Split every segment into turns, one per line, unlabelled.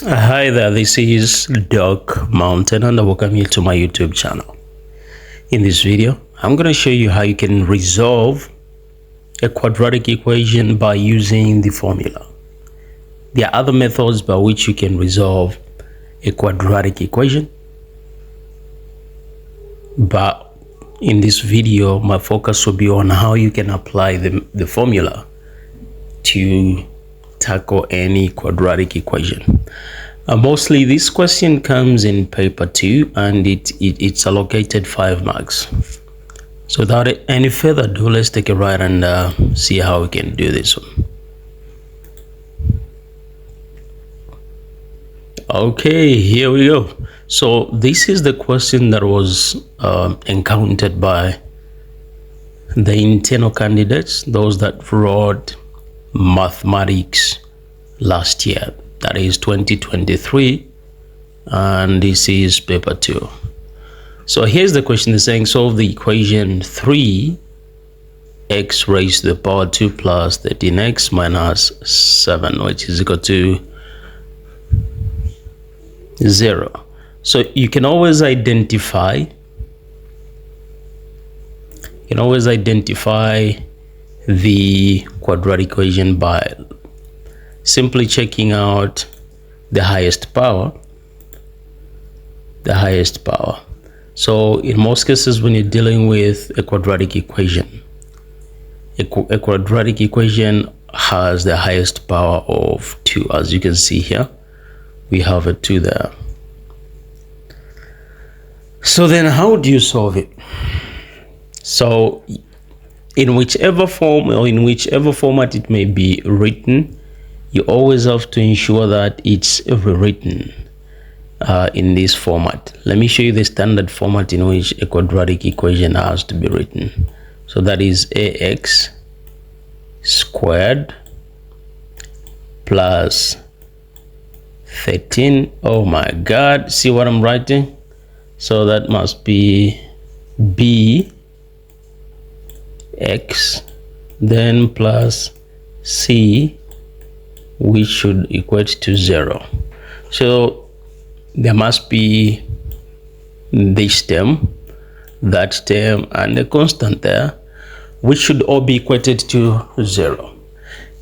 Hi there, this is Doc Mountain and I welcome you to my YouTube channel. In this video, I'm going to show you how you can resolve a quadratic equation by using the formula. There are other methods by which you can resolve a quadratic equation, but in this video, my focus will be on how you can apply the formula to tackle any quadratic equation. Mostly this question comes in paper 2 and it's allocated 5 marks. So without any further ado, let's take a ride and see how we can do this one. Okay, here we go. So this is the question that was encountered by the internal candidates, those that wrote mathematics last year, that is 2023, and this is paper 2. So here's the question. It's saying solve the equation 3x raised to the power 2 plus 13x minus 7, which is equal to 0. So you can always identify the quadratic equation by simply checking out the highest power. So in most cases, when you're dealing with a quadratic equation, a quadratic equation has the highest power of 2. As you can see here, we have a 2 there. So then how do you solve it? So in whichever form or in whichever format it may be written, you always have to ensure that it's rewritten in this format. Let me show you the standard format in which a quadratic equation has to be written. So that is ax squared plus 13. Oh my God, see what I'm writing? So that must be b x then plus c, which should equate to 0. So there must be this term, that term, and a constant there, which should all be equated to 0.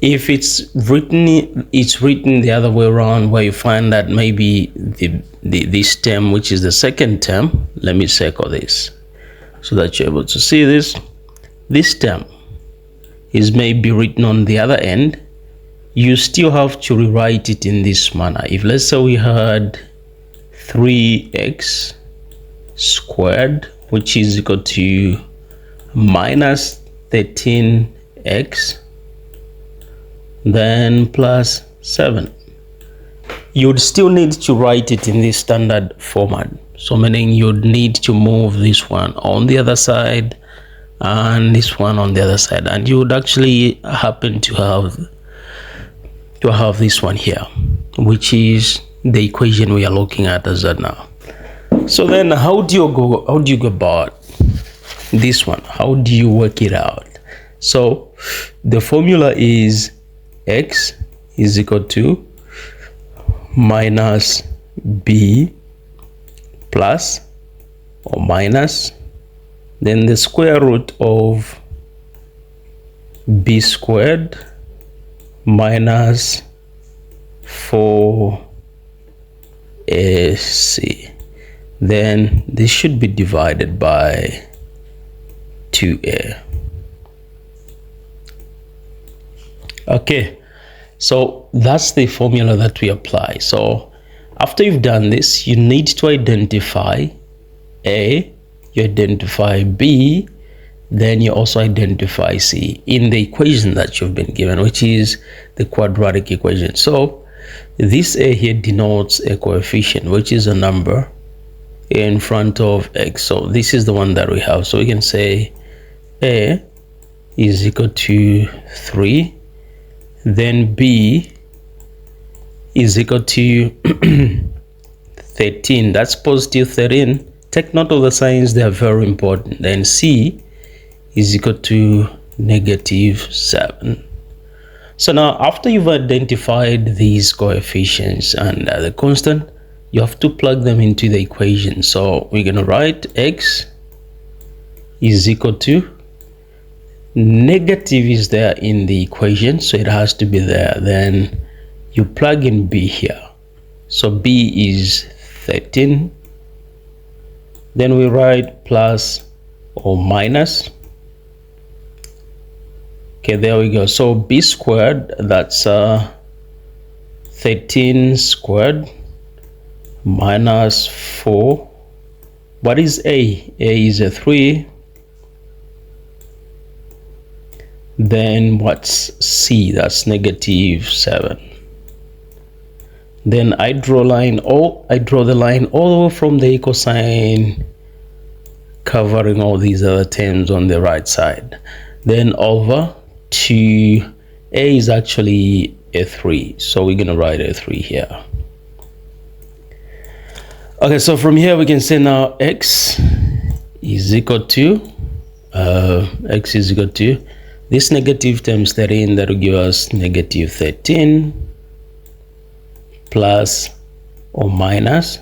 If it's written the other way around, where you find that maybe this term, which is the second term, let me circle this so that you're able to see this. This term is maybe written on the other end. You still have to rewrite it in this manner. If let's say we had 3x squared, which is equal to minus 13x, then plus 7, you would still need to write it in this standard format. So meaning you'd need to move this one on the other side and this one on the other side, and you would actually happen to have this one here, which is the equation we are looking at as of now. So then how do you go about this one? How do you work it out? So the formula is x is equal to minus b plus or minus then the square root of b squared minus 4ac. Then this should be divided by 2a. Okay, so that's the formula that we apply. So after you've done this, you need to identify a, you identify b, then you also identify c in the equation that you've been given, which is the quadratic equation. So this a here denotes a coefficient, which is a number in front of x. So this is the one that we have. So we can say a is equal to 3, then b is equal to 13. That's positive 13. Take note of the signs, they are very important. Then c is equal to negative 7. So now after you've identified these coefficients and the constant, you have to plug them into the equation. So we're going to write x is equal to, negative is there in the equation, so it has to be there. Then you plug in b here. So b is 13. Then we write plus or minus. Okay, there we go. So b squared, that's 13 squared minus 4. What is a? A is a 3. Then what's c? That's negative 7. Then I draw the line all the way from the equal sign, covering all these other terms on the right side. Then over to a is actually a 3, so we're gonna write a 3 here. Okay, so from here we can say now x is equal to this negative times 13, that will give us negative 13 plus or minus.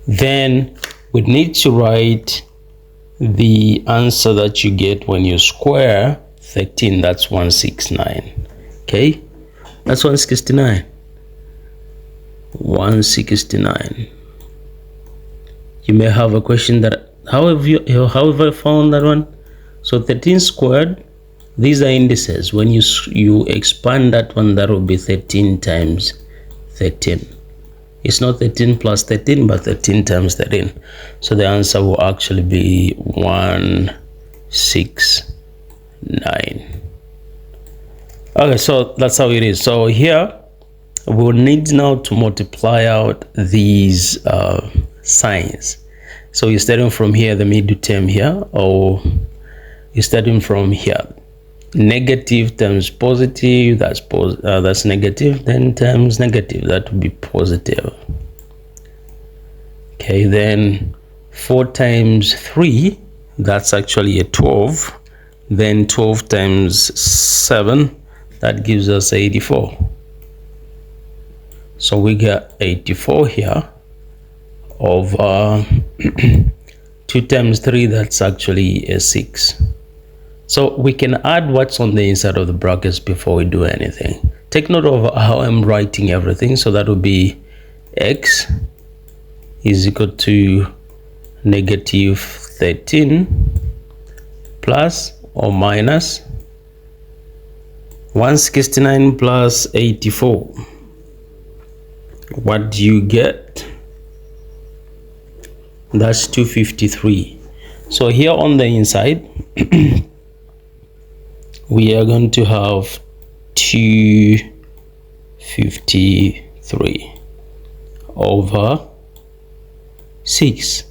Then we need to write the answer that you get when you square 13. That's 169. Okay, that's 169. 169. You may have a question that how have I found that one? So 13 squared, these are indices. When you expand that one, that will be 13 times 13. It's not 13 plus 13, but 13 times 13. So the answer will actually be 169. Okay, so that's how it is. So here we'll need now to multiply out these signs. So you're starting from here, the middle term here, or you're starting from here. Negative times positive, that's negative, then times negative, that would be positive. Okay, then 4 times 3, that's actually a 12. Then 12 times 7, that gives us 84. So we got 84 here over 2 times 3, that's actually a 6. So we can add what's on the inside of the brackets before we do anything. Take note of how I'm writing everything. So that will be x is equal to negative 13 plus or minus 169 plus 84. What do you get? That's 253. So here on the inside we are going to have 253 over 6.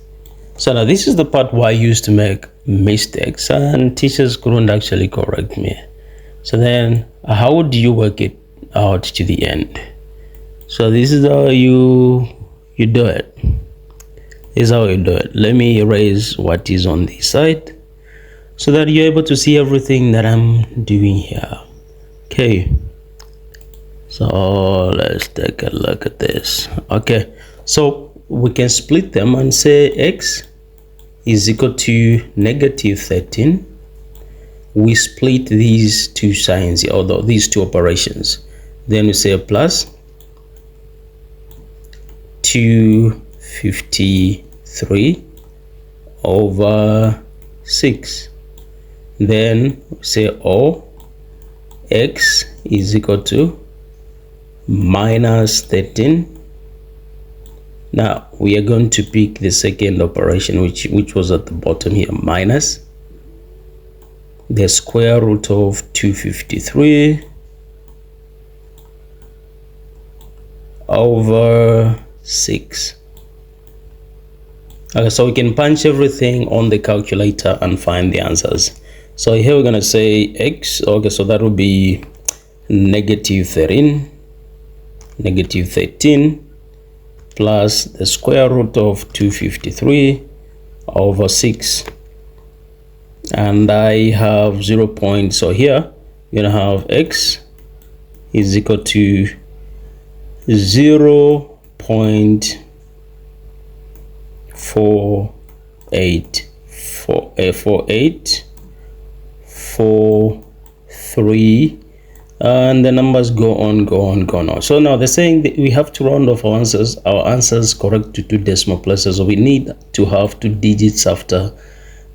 So now this is the part where I used to make mistakes and teachers couldn't actually correct me. So then how do you work it out to the end? So this is how you do it. This is how you do it. Let me erase what is on this side so that you're able to see everything that I'm doing here. Okay, so let's take a look at this. Okay, so we can split them and say x is equal to negative 13. We split these two signs, although these two operations. Then we say plus 253 over 6. Then we say x is equal to minus 13. Now we are going to pick the second operation, which was at the bottom here, minus the square root of 253 over 6. Okay, so we can punch everything on the calculator and find the answers. So here we're gonna say x. Okay, so that will be negative 13 plus the square root of 253 over 6, and I have 0 point, so here we're gonna have x is equal to 0.4843, and the numbers go on. So now they're saying that we have to round off our answers correct to 2 decimal places, so we need to have 2 digits after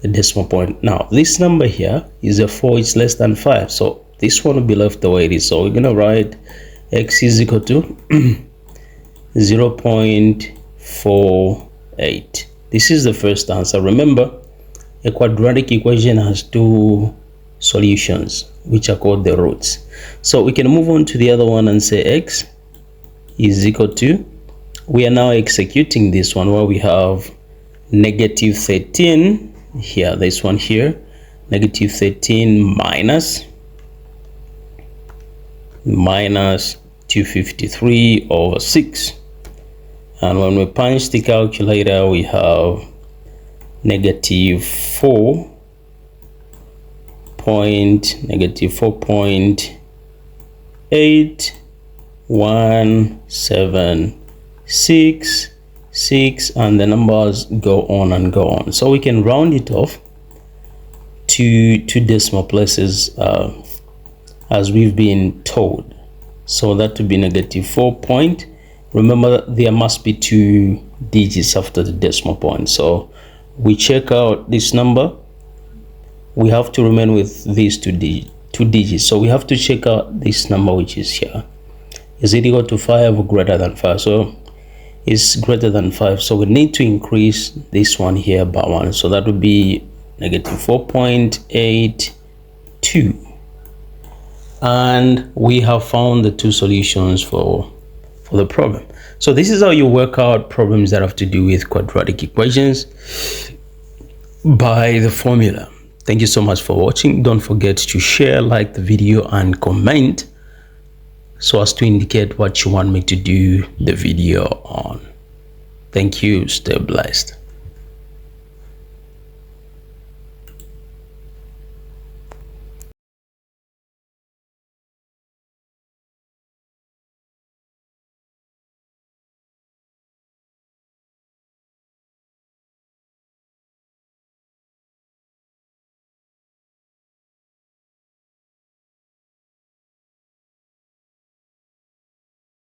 the decimal point. Now this number here is a 4, it's less than 5, so this one will be left the way it is. So we're gonna write x is equal to 0.48. This is the first answer. Remember, a quadratic equation has 2 solutions, which are called the roots. So we can move on to the other one and say x is equal to, we are now executing this one where we have negative 13 here, this one here, negative 13 minus 253 over 6. And when we punch the calculator, we have negative 4.8176, and the numbers go on. So we can round it off to 2 decimal places as we've been told. So that would be negative 4 point. Remember, there must be 2 digits after the decimal point. So we check out this number. We have to remain with these 2 digits. So we have to check out this number, which is here. Is it equal to 5 or greater than 5? So it's greater than 5. So we need to increase this one here by 1. So that would be negative 4.82. And we have found the 2 solutions for the problem. So this is how you work out problems that have to do with quadratic equations by the formula. Thank you so much for watching. Don't forget to share, like the video, and comment so as to indicate what you want me to do the video on. Thank you. Stay blessed.